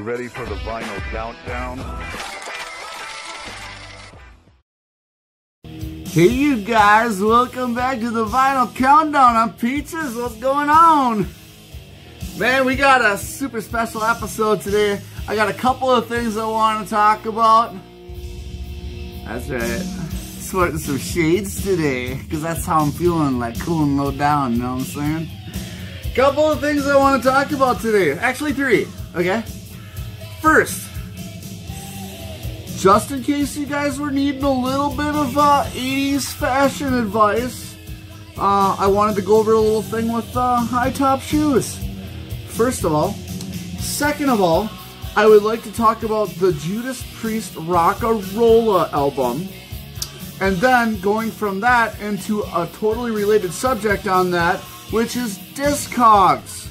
you ready for the vinyl countdown? Hey you guys, welcome back to the Vinyl Countdown. I'm Peaches, what's going on? Man, we got a super special episode today. I got a couple of things I want to talk about. That's right, sporting some shades today, because that's how I'm feeling, like cool and low down, you know what I'm saying? Couple of things I want to talk about today. Actually 3, okay? First, just in case you guys were needing a little bit of 80s fashion advice, I wanted to go over a little thing with high top shoes. First of all. Second of all, I would like to talk about the Judas Priest Rock-a-Rolla album. And then going from that into a totally related subject on that, which is Discogs.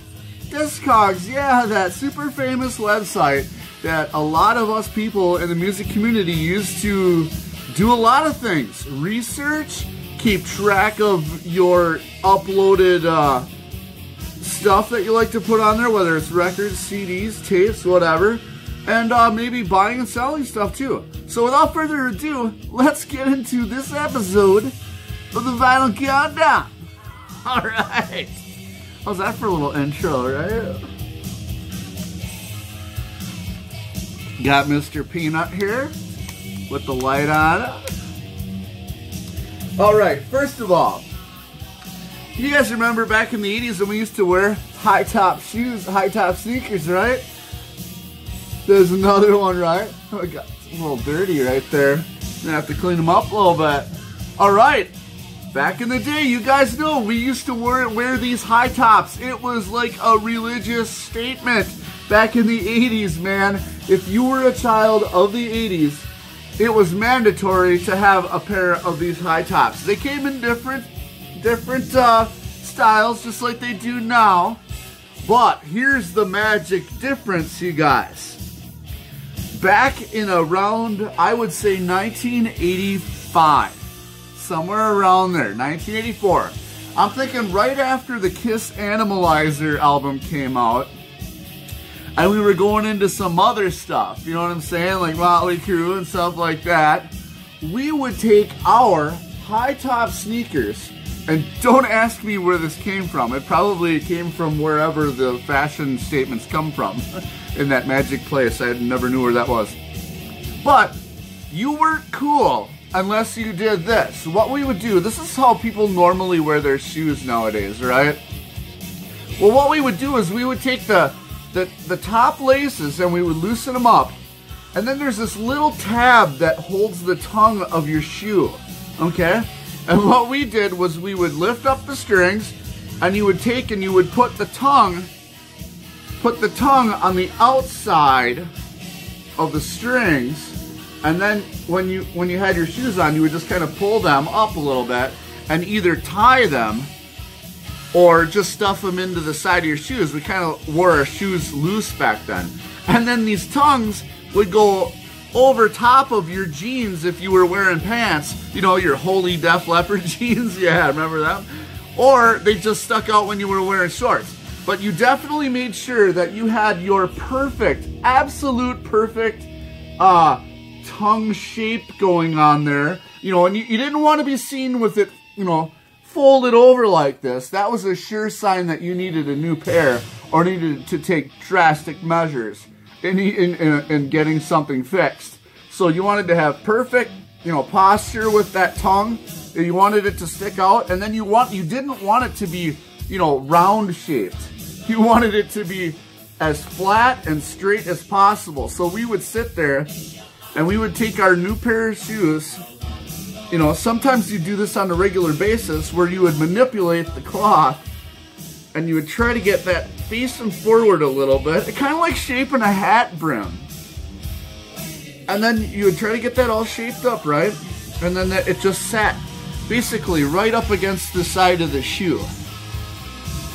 Discogs, yeah, that super famous website that a lot of us people in the music community use to do a lot of things. Research, keep track of your uploaded stuff that you like to put on there, whether it's records, CDs, tapes, whatever, and maybe buying and selling stuff too. So without further ado, let's get into this episode of the Vinyl Countdown. Alright. How's that for a little intro, right? Got Mr. Peanut here with the light on. Alright, first of all, you guys remember back in the 80s when we used to wear high top shoes, high top sneakers, right? There's another one, right? Oh, it got a little dirty right there. Gonna have to clean them up a little bit. Alright, back in the day, you guys know we used to wear these high tops. It was like a religious statement back in the 80s, man. If you were a child of the 80s, it was mandatory to have a pair of these high tops. They came in different styles, just like they do now. But here's the magic difference, you guys. Back in around, I would say 1985, somewhere around there, 1984. I'm thinking right after the Kiss Animalizer album came out, and we were going into some other stuff, you know what I'm saying, like Motley Crue and stuff like that. We would take our high top sneakers, and don't ask me where this came from. It probably came from wherever the fashion statements come from, in that magic place. I never knew where that was. But you weren't cool unless you did this. What we would do, this is how people normally wear their shoes nowadays, right? Well, what we would do is we would take the top laces and we would loosen them up, and then there's this little tab that holds the tongue of your shoe, okay? And what we did was we would lift up the strings, and you would take and you would put the tongue on the outside of the strings, and then when you had your shoes on, you would just kind of pull them up a little bit and either tie them or just stuff them into the side of your shoes. We kind of wore our shoes loose back then. And then these tongues would go over top of your jeans if you were wearing pants. You know, your Holy Def Leppard jeans, yeah, remember that? Or they just stuck out when you were wearing shorts. But you definitely made sure that you had your perfect, absolute perfect tongue shape going on there. You know, and you didn't want to be seen with it, you know, folded over like this. That was a sure sign that you needed a new pair or needed to take drastic measures in getting something fixed. So you wanted to have perfect, you know, posture with that tongue. You wanted it to stick out, and then you didn't want it to be, you know, round shaped. You wanted it to be as flat and straight as possible. So we would sit there and we would take our new pair of shoes. You know, sometimes you do this on a regular basis where you would manipulate the cloth and you would try to get that facing forward a little bit, kind of like shaping a hat brim. And then you would try to get that all shaped up, right? And then it just sat basically right up against the side of the shoe.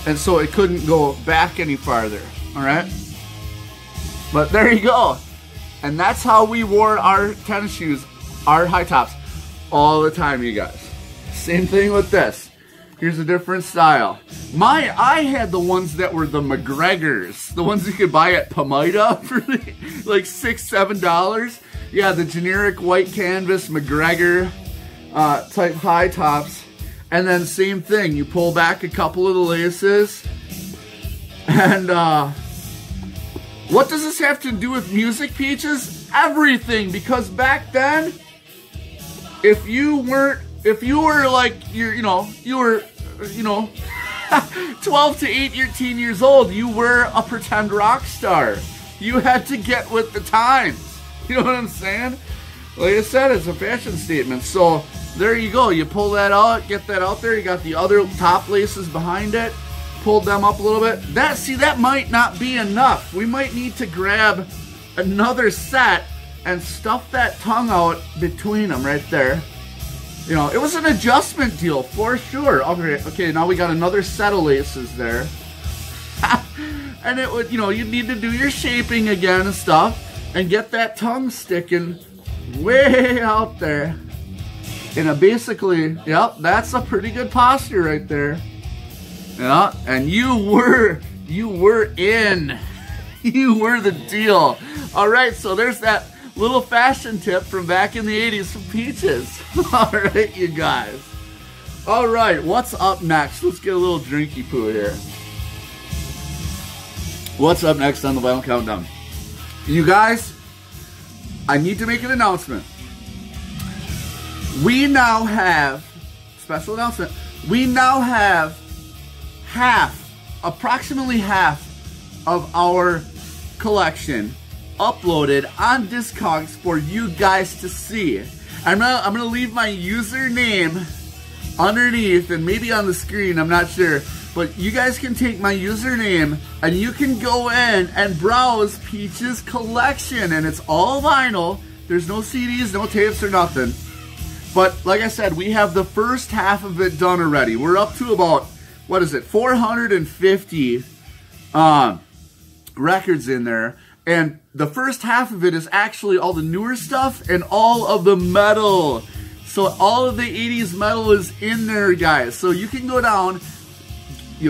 And so it couldn't go back any farther, all right? But there you go. And that's how we wore our tennis shoes, our high tops, all the time, you guys. Same thing with this. Here's a different style. I had the ones that were the McGregors, the ones you could buy at Pomida for like $6, $7. Yeah, the generic white canvas McGregor type high tops. And then same thing, you pull back a couple of the laces. And what does this have to do with music, Peaches? Everything, because back then, if you were like, you were 12 to 18 years old, you were a pretend rock star. You had to get with the times. You know what I'm saying? Like I said, it's a fashion statement. So there you go. You pull that out, get that out there. You got the other top laces behind it. Pulled them up a little bit. That might not be enough. We might need to grab another set and stuff that tongue out between them right there. You know, it was an adjustment deal for sure. Okay, now we got another set of laces there. And it would, you'd need to do your shaping again and stuff and get that tongue sticking way out there. And basically, yep, that's a pretty good posture right there. Yeah, and you were in. You were the deal. All right, so there's that little fashion tip from back in the 80s from Peaches. All right, you guys. All right, what's up next? Let's get a little drinky poo here. What's up next on the Vinyl Countdown? You guys, I need to make an announcement. We now have, special announcement, we now have approximately half of our collection uploaded on Discogs for you guys to see. I'm gonna leave my username underneath and maybe on the screen, I'm not sure. But you guys can take my username and you can go in and browse Peach's collection. And it's all vinyl. There's no CDs, no tapes or nothing. But like I said, we have the first half of it done already. We're up to about, 450 records in there. And the first half of it is actually all the newer stuff and all of the metal. So all of the 80s metal is in there, guys. So you can go down,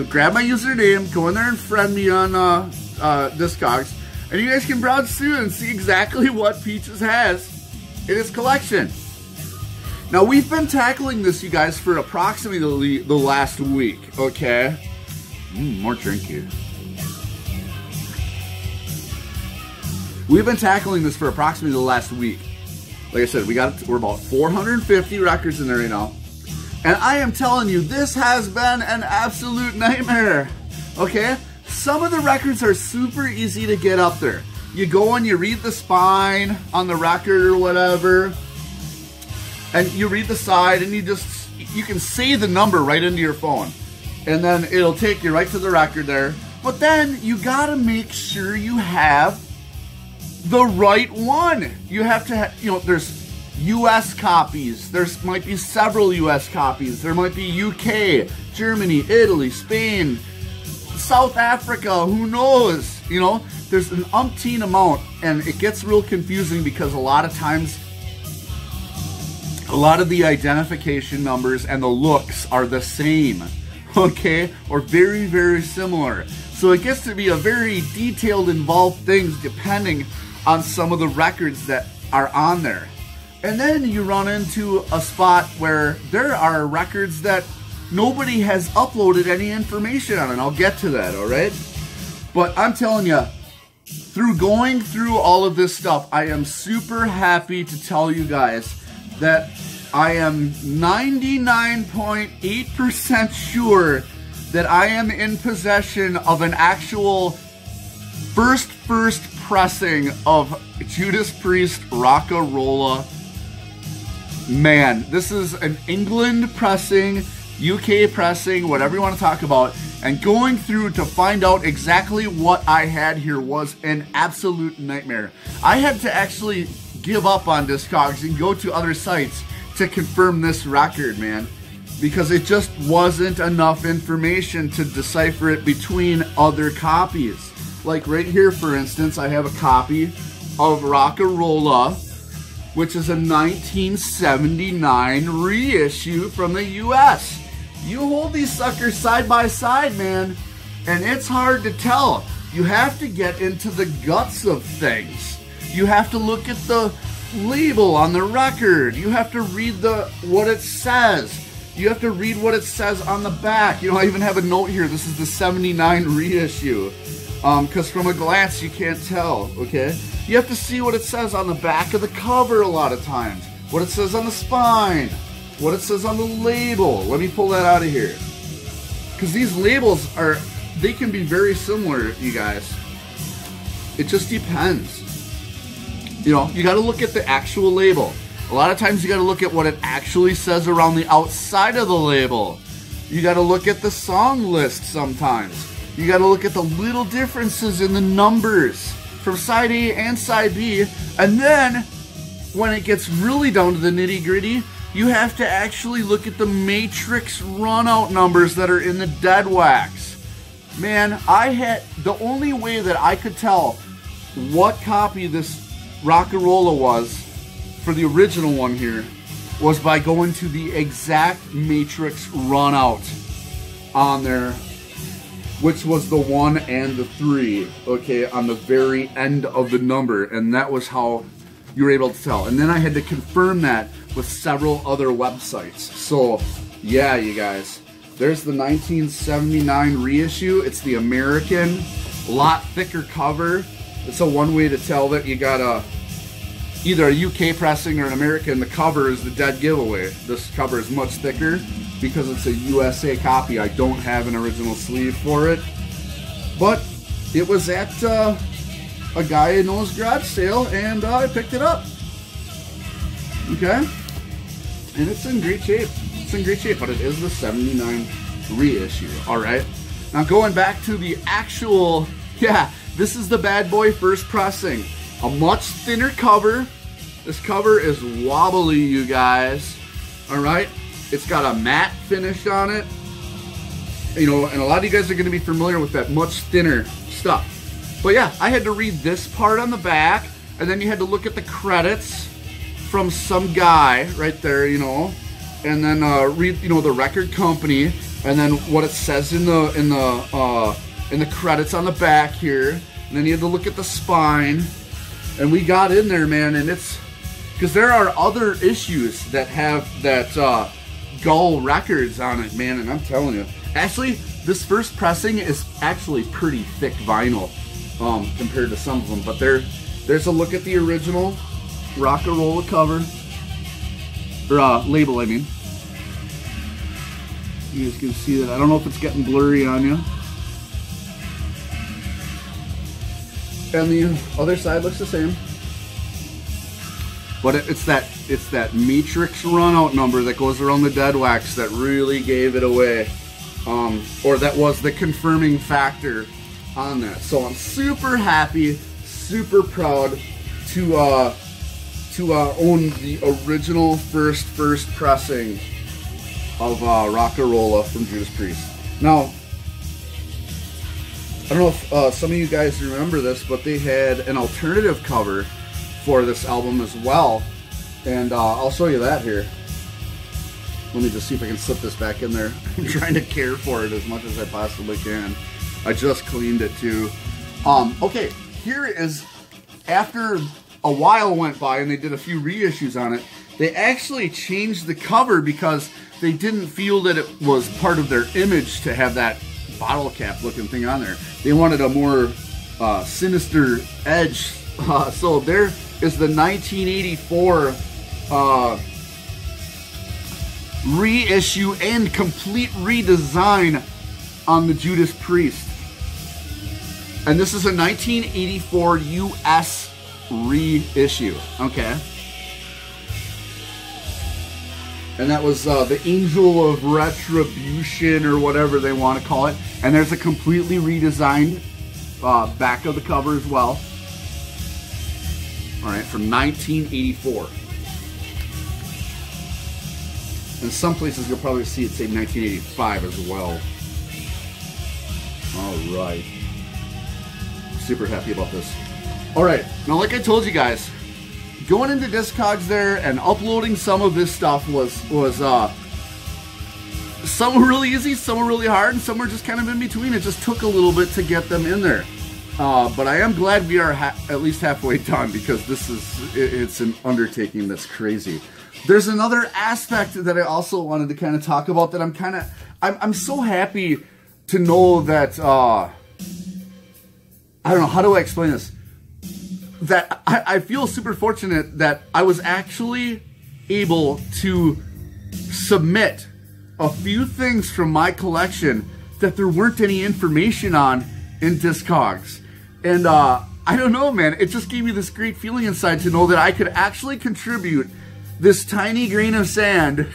grab my username, go in there and friend me on Discogs, and you guys can browse through and see exactly what Peaches has in his collection. Now, we've been tackling this, you guys, for approximately the last week, okay? More drink here. We've been tackling this for approximately the last week. Like I said, we're about 450 records in there right now. And I am telling you, this has been an absolute nightmare, okay? Some of the records are super easy to get up there. You go and you read the spine on the record or whatever, and you read the side, and you can say the number right into your phone. And then it'll take you right to the record there. But then you gotta make sure you have the right one. You have to have, there's US copies. There might be several US copies. There might be UK, Germany, Italy, Spain, South Africa, who knows? There's an umpteen amount, and it gets real confusing because a lot of times, a lot of the identification numbers and the looks are the same, okay? Or very, very similar. So it gets to be a very detailed, involved thing depending on some of the records that are on there. And then you run into a spot where there are records that nobody has uploaded any information on, and I'll get to that, all right? But I'm telling you, through going through all of this stuff, I am super happy to tell you guys that I am 99.8% sure that I am in possession of an actual first pressing of Judas Priest Rock-a-Rolla. Man, this is an England pressing, UK pressing, whatever you want to talk about, and going through to find out exactly what I had here was an absolute nightmare. I had to actually give up on Discogs and go to other sites to confirm this record, man, because it just wasn't enough information to decipher it between other copies. Like right here, for instance, I have a copy of Rock-a-Rolla, which is a 1979 reissue from the US. You hold these suckers side by side, man, and it's hard to tell. You have to get into the guts of things. You have to look at the label on the record. You have to read what it says. You have to read what it says on the back. You know, I even have a note here. This is the 79 reissue. Because from a glance, you can't tell, okay? You have to see what it says on the back of the cover a lot of times. What it says on the spine. What it says on the label. Let me pull that out of here. Because these labels they can be very similar, you guys. It just depends. You know, you got to look at the actual label. A lot of times you got to look at what it actually says around the outside of the label. You got to look at the song list sometimes. You got to look at the little differences in the numbers from side A and side B. And then, when it gets really down to the nitty-gritty, you have to actually look at the matrix run-out numbers that are in the dead wax. Man, the only way that I could tell what copy this Rock-A-Rolla was for the original one here was by going to the exact matrix run-out on there, which was the 1 and the 3, okay, on the very end of the number, and that was how you were able to tell. And then I had to confirm that with several other websites. So, yeah, you guys, there's the 1979 reissue. It's the American, a lot thicker cover. It's a one way to tell that you got either a UK pressing or an American. The cover is the dead giveaway. This cover is much thicker because it's a USA copy. I don't have an original sleeve for it, but it was at a guy I know's garage sale, and I picked it up. Okay, and it's in great shape. It's in great shape, but it is the 79 reissue. All right, now going back to the actual, yeah, this is the bad boy first pressing. A much thinner cover. This cover is wobbly, you guys. All right. It's got a matte finish on it. You know, and a lot of you guys are going to be familiar with that much thinner stuff. But yeah, I had to read this part on the back, and then you had to look at the credits from some guy right there, you know, and then read, you know, the record company, and then what it says in the credits on the back here. And then you had to look at the spine. And we got in there, man, and it's because there are other issues that have that Gull records on it, man, and I'm telling you, actually, this first pressing is actually pretty thick vinyl compared to some of them. But there's a look at the original Rock-A-Rolla cover, or label, I mean. You guys can see that. I don't know if it's getting blurry on you. And the other side looks the same, but it's that matrix run-out number that goes around the dead wax that really gave it away, or that was the confirming factor on that. So I'm super happy, super proud to own the original first pressing of Rock-A-Rolla from Judas Priest. Now, I don't know if some of you guys remember this, but they had an alternative cover for this album as well, and I'll show you that here. Let me just see if I can slip this back in there. I'm trying to care for it as much as I possibly can. I just cleaned it too. Okay, here is, after a while went by and they did a few reissues on it, they actually changed the cover because they didn't feel that it was part of their image to have that bottle cap looking thing on there. They wanted a more sinister edge. So there is the 1984 reissue and complete redesign on the Judas Priest. And this is a 1984 US reissue. Okay. And that was the Angel of Retribution, or whatever they want to call it. And there's a completely redesigned back of the cover as well. All right, from 1984. In some places you'll probably see it say 1985 as well. All right. Super happy about this. All right, now like I told you guys, going into Discogs there and uploading some of this stuff was Some were really easy, some were really hard, and some were just kind of in between. It just took a little bit to get them in there. But I am glad we are at least halfway done, because it's an undertaking that's crazy. There's another aspect that I also wanted to kind of talk about that I'm so happy to know that, I don't know, how do I explain this? That I feel super fortunate that I was actually able to submit a few things from my collection that there weren't any information on in Discogs. And I don't know, man, it just gave me this great feeling inside to know that I could actually contribute this tiny grain of sand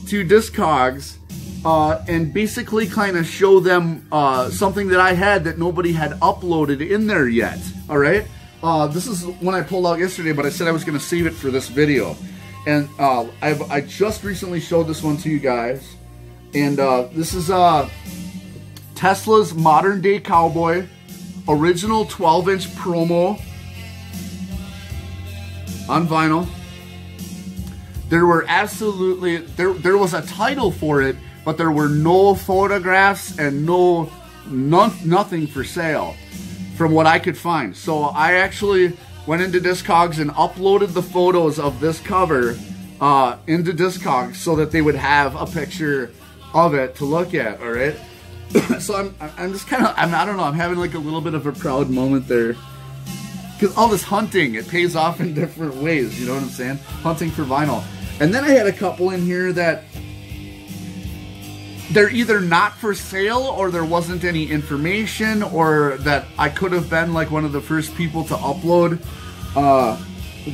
to Discogs and basically kind of show them something that I had that nobody had uploaded in there yet. All right, this is one I pulled out yesterday, but I said I was going to save it for this video. And I just recently showed this one to you guys. And this is Tesla's Modern Day Cowboy, original 12-inch promo on vinyl. There were absolutely, there was a title for it, but there were no photographs and nothing for sale from what I could find. So I actually went into Discogs and uploaded the photos of this cover into Discogs so that they would have a picture of it to look at, all right? So I'm just kind of, I don't know, I'm having like a little bit of a proud moment there. Because all this hunting, it pays off in different ways, you know what I'm saying? Hunting for vinyl. And then I had a couple in here that they're either not for sale, or there wasn't any information, or that I could have been like one of the first people to upload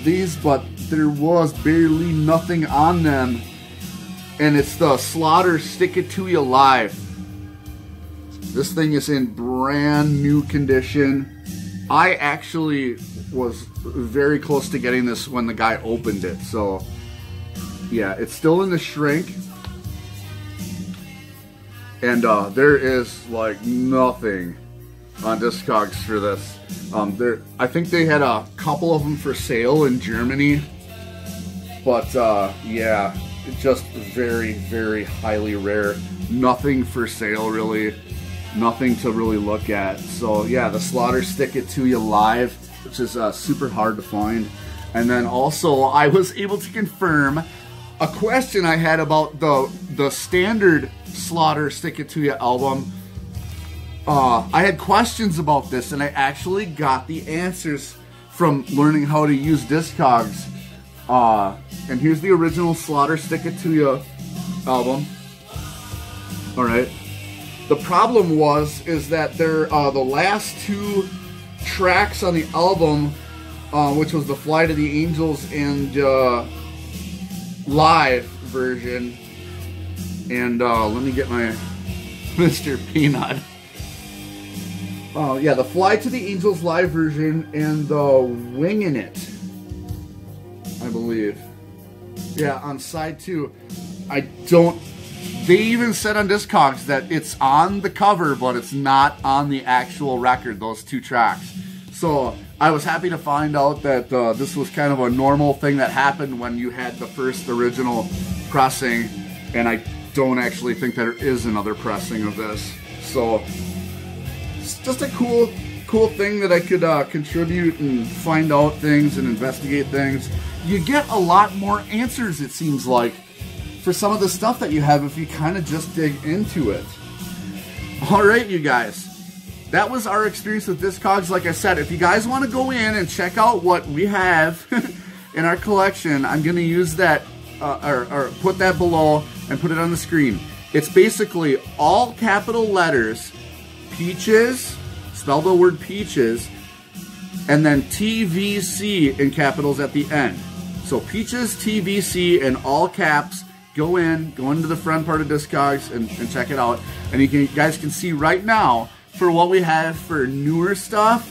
these, but there was barely nothing on them. And it's the Slaughter Stick It To You Live. This thing is in brand new condition. I actually was very close to getting this when the guy opened it. So yeah, it's still in the shrink. And there is like nothing on Discogs for this. I think they had a couple of them for sale in Germany. But yeah, just very, very highly rare. Nothing for sale really. Nothing to really look at. So yeah, the Slaughter Stick It To You Live, which is super hard to find. And then also I was able to confirm a question I had about the standard Slaughter Stick It To You album. I had questions about this, and I actually got the answers from learning how to use Discogs. And here's the original Slaughter Stick It To You album. All right. The problem is that they're the last two tracks on the album, which was the Fly to the Angels and live version. And let me get my Mr. Peanut. Oh yeah, the Fly to the Angels live version and the Wingin' It, I believe. Yeah, on side 2. They even said on Discogs that it's on the cover, but it's not on the actual record, those two tracks. So I was happy to find out that this was kind of a normal thing that happened when you had the first original pressing, and I don't actually think there is another pressing of this. So it's just a cool thing that I could contribute and find out things and investigate things. You get a lot more answers, it seems like, for some of the stuff that you have if you kind of just dig into it. Alright, you guys. That was our experience with Discogs. Like I said, if you guys want to go in and check out what we have in our collection, I'm going to use that, or put that below and put it on the screen. It's basically all capital letters, Peaches, spell the word Peaches, and then TVC in capitals at the end. So Peaches, TVC in all caps. Go into the front part of Discogs and check it out. And you guys can see right now for what we have for newer stuff,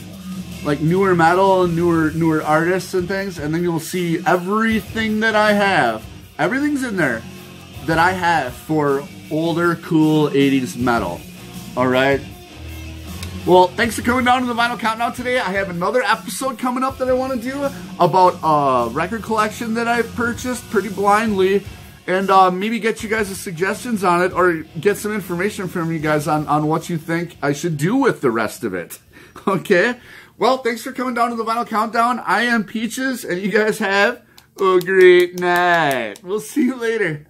like newer metal and newer artists and things. And then you'll see everything that I have. Everything's in there that I have for older, cool 80s metal. Alright? Well, thanks for coming down to the Vinyl Countdown today. I have another episode coming up that I want to do about a record collection that I've purchased pretty blindly. and maybe get you guys' suggestions on it, or get some information from you guys on what you think I should do with the rest of it. Okay? Well, thanks for coming down to the Vinyl Countdown. I am Peaches, and you guys have a great night. We'll see you later.